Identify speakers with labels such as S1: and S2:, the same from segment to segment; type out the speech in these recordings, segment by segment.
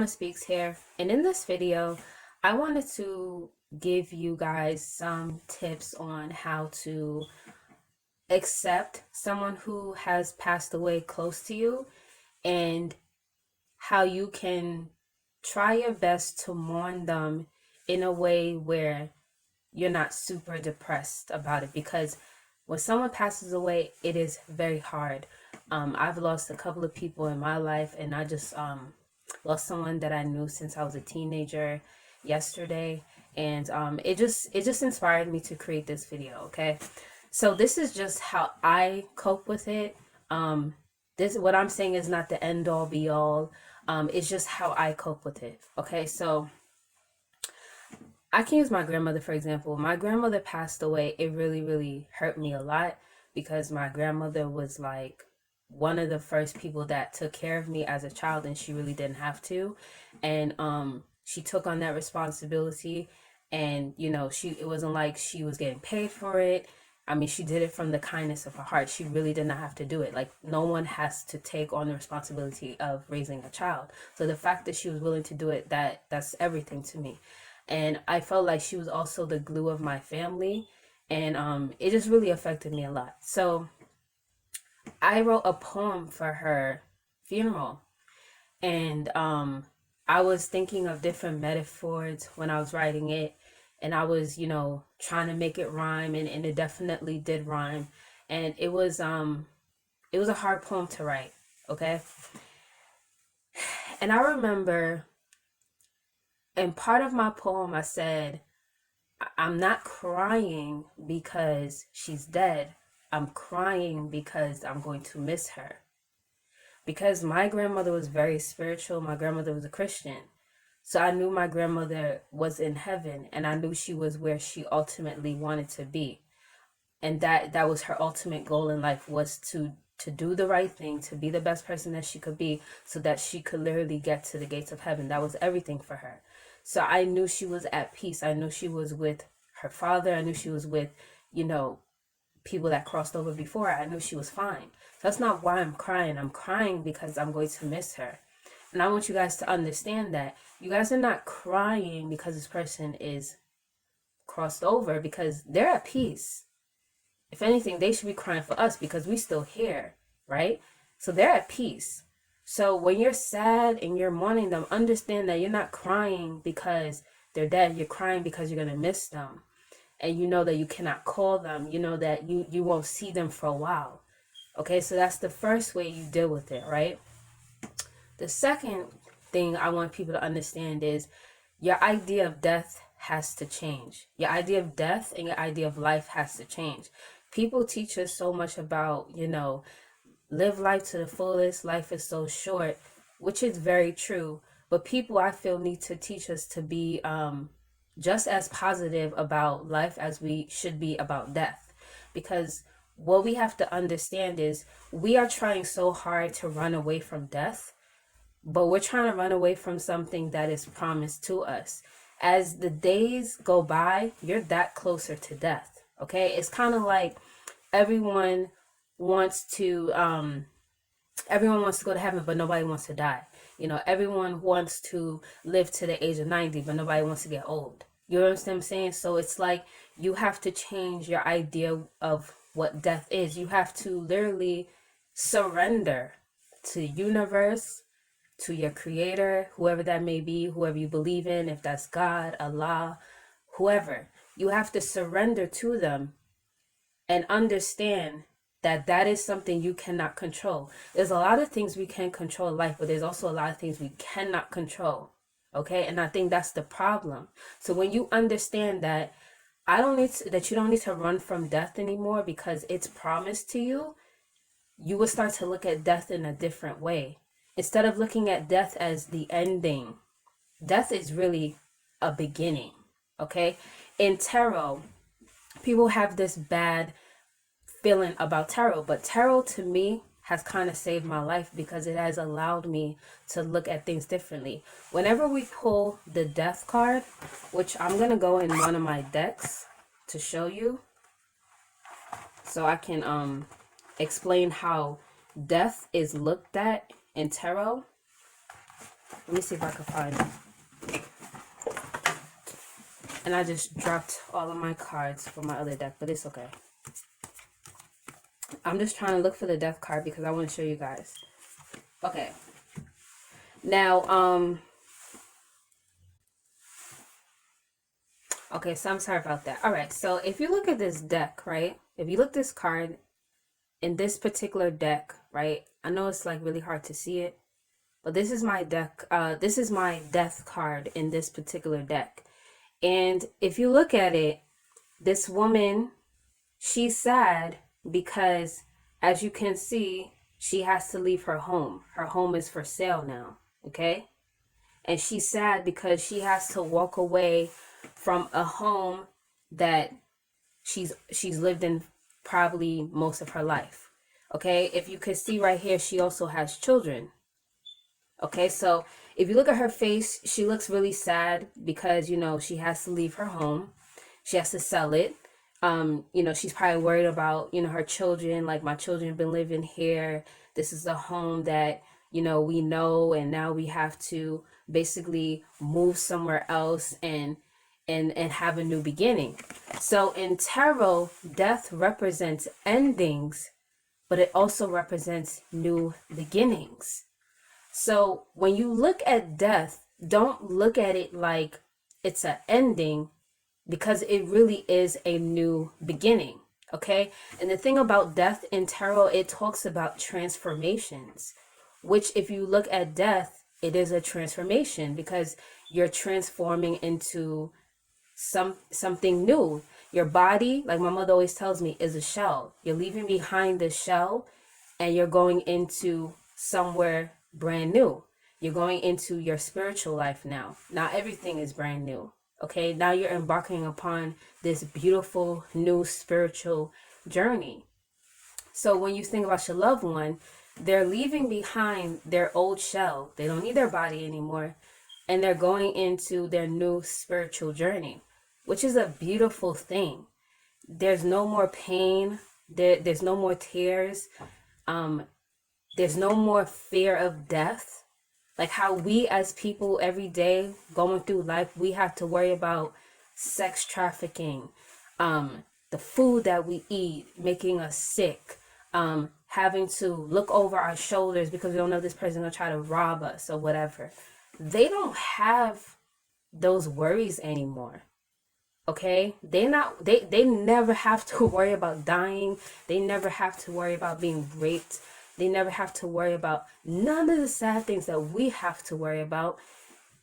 S1: Speaks here, and in this video, I wanted to give you guys some tips on how to accept someone who has passed away close to you and how you can try your best to mourn them in a way where you're not super depressed about it, because when someone passes away, it is very hard. I've lost a couple of people in my life, and I just lost someone that I knew since I was a teenager yesterday, and it just inspired me to create this video. Okay, so this is just how I cope with it. This what I'm saying is not the end all be all. It's just how I cope with it. Okay, so I can use my grandmother for example. My grandmother passed away. It really, really hurt me a lot because my grandmother was like one of the first people that took care of me as a child, and she really didn't have to. And she took on that responsibility, and she it wasn't like she was getting paid for it. I mean, she did it from the kindness of her heart. She really did not have to do it. Like, no one has to take on the responsibility of raising a child. So the fact that she was willing to do it, that's everything to me. And I felt like she was also the glue of my family, and it just really affected me a lot. So I wrote a poem for her funeral, and I was thinking of different metaphors when I was writing it, and I was trying to make it rhyme, and it definitely did rhyme. And it was a hard poem to write. Okay. And I remember in part of my poem I said, I'm not crying because she's dead. I'm crying because I'm going to miss her. Because my grandmother was very spiritual, my grandmother was a Christian. So I knew my grandmother was in heaven, and I knew she was where she ultimately wanted to be. And that was her ultimate goal in life, was to do the right thing, to be the best person that she could be, so that she could literally get to the gates of heaven. That was everything for her. So I knew she was at peace. I knew she was with her father. I knew she was with, you know, people that crossed over before. I knew she was fine. So that's not why I'm crying. I'm crying because I'm going to miss her. And I want you guys to understand that you guys are not crying because this person is crossed over, because they're at peace. If anything, they should be crying for us because we still here, right? So they're at peace. So when you're sad and you're mourning them, understand that you're not crying because they're dead. You're crying because you're going to miss them. And you know that you cannot call them. You know that you won't see them for a while. Okay, so that's the first way you deal with it, right? The second thing I want people to understand is your idea of death has to change. Your idea of death and your idea of life has to change. People teach us so much about, live life to the fullest, life is so short, which is very true. But people, I feel, need to teach us to be just as positive about life as we should be about death. Because what we have to understand is we are trying so hard to run away from death, but we're trying to run away from something that is promised to us. As the days go by, you're that closer to death. Okay, it's kind of like everyone wants to everyone wants to go to heaven, but nobody wants to die. Everyone wants to live to the age of 90, but nobody wants to get old. You understand what I'm saying? So it's like you have to change your idea of what death is. You have to literally surrender to the universe, to your creator, whoever that may be, whoever you believe in, if that's God, Allah, whoever. You have to surrender to them and understand that that is something you cannot control. There's a lot of things we can control in life, but there's also a lot of things we cannot control. Okay? And I think that's the problem. So when you understand that that you don't need to run from death anymore because it's promised to you, you will start to look at death in a different way. Instead of looking at death as the ending, death is really a beginning. Okay? In tarot, people have this bad feeling about tarot, but tarot to me has kind of saved my life because it has allowed me to look at things differently. Whenever we pull the death card, which I'm going to go in one of my decks to show you so I can explain how death is looked at in tarot. Let me see if I can find it. And I just dropped all of my cards from my other deck, but it's okay. I'm just trying to look for the death card because I want to show you guys. Okay. Now, okay, so I'm sorry about that. All right, so if you look at this deck, right? If you look at this card in this particular deck, right? I know it's like really hard to see it, but this is my deck. This is my death card in this particular deck. And if you look at it, this woman, she's sad because, as you can see, she has to leave her home. Her home is for sale now, okay? And she's sad because she has to walk away from a home that she's lived in probably most of her life. Okay, if you could see right here, she also has children. Okay, so if you look at her face, she looks really sad because, you know, she has to leave her home. She has to sell it. You know, she's probably worried about, you know, her children. Like, my children have been living here. This is a home that, you know, we know, and now we have to basically move somewhere else and have a new beginning. So in tarot, death represents endings, but it also represents new beginnings. So when you look at death, don't look at it like it's an ending, because it really is a new beginning. Okay. And the thing about death in tarot, it talks about transformations, which, if you look at death, it is a transformation because you're transforming into something new. Your body, like my mother always tells me, is a shell. You're leaving behind the shell and you're going into somewhere brand new. You're going into your spiritual life now. Now everything is brand new. Okay, now you're embarking upon this beautiful new spiritual journey. So when you think about your loved one, they're leaving behind their old shell. They don't need their body anymore. And they're going into their new spiritual journey, which is a beautiful thing. There's no more pain. There's no more tears. There's no more fear of death. Like how we as people every day going through life, we have to worry about sex trafficking, the food that we eat, making us sick, having to look over our shoulders because we don't know this person gonna try to rob us or whatever. They don't have those worries anymore. Okay, they never have to worry about dying. They never have to worry about being raped. They never have to worry about none of the sad things that we have to worry about.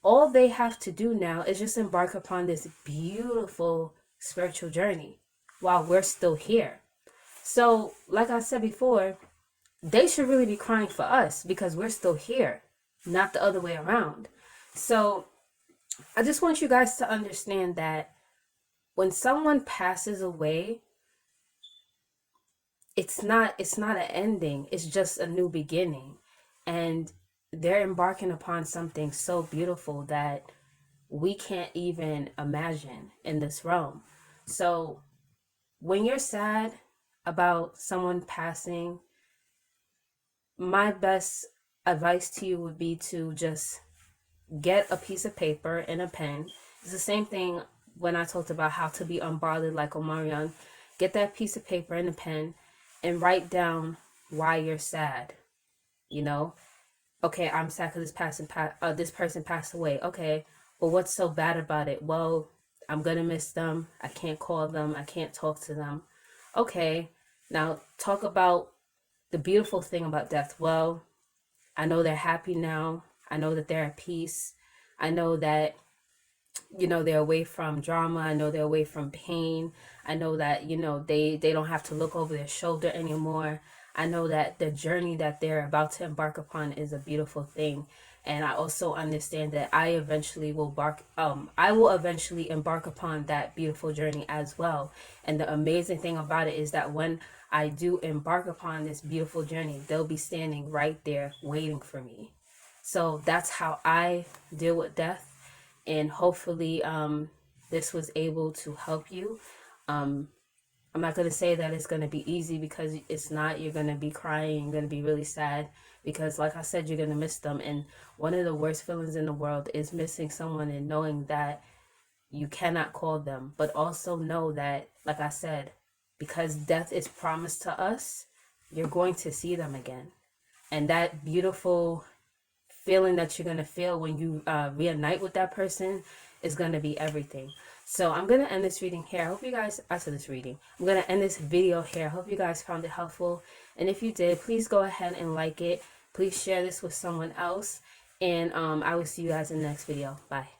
S1: All they have to do now is just embark upon this beautiful spiritual journey while we're still here. So, like I said before, they should really be crying for us because we're still here, not the other way around. So, I just want you guys to understand that when someone passes away, it's not an ending, it's just a new beginning. And they're embarking upon something so beautiful that we can't even imagine in this realm. So when you're sad about someone passing, my best advice to you would be to just get a piece of paper and a pen. It's the same thing when I talked about how to be unbothered like Omarion. Get that piece of paper and a pen and write down why you're sad. You know, okay, I'm sad because this person passed away. Okay, well, what's so bad about it? Well, I'm gonna miss them. I can't call them. I can't talk to them. Okay, now talk about the beautiful thing about death. Well, I know they're happy now. I know that they're at peace. I know that, you know, they're away from drama. I know they're away from pain. I know that, you know, they don't have to look over their shoulder anymore. I know that the journey that they're about to embark upon is a beautiful thing. And I also understand that I will eventually embark upon that beautiful journey as well. And the amazing thing about it is that when I do embark upon this beautiful journey, they'll be standing right there waiting for me. So that's how I deal with death. And hopefully this was able to help you. I'm not going to say that it's going to be easy because it's not. You're going to be crying. You're going to be really sad because like I said, you're going to miss them. And one of the worst feelings in the world is missing someone and knowing that you cannot call them. But also know that, like I said, because death is promised to us, you're going to see them again. And that beautiful feeling that you're going to feel when you reunite with that person is going to be everything. So I'm going to end this reading here. I hope you guys, I said this reading. I'm going to end this video here. I hope you guys found it helpful. And if you did, please go ahead and like it. Please share this with someone else. And I will see you guys in the next video. Bye.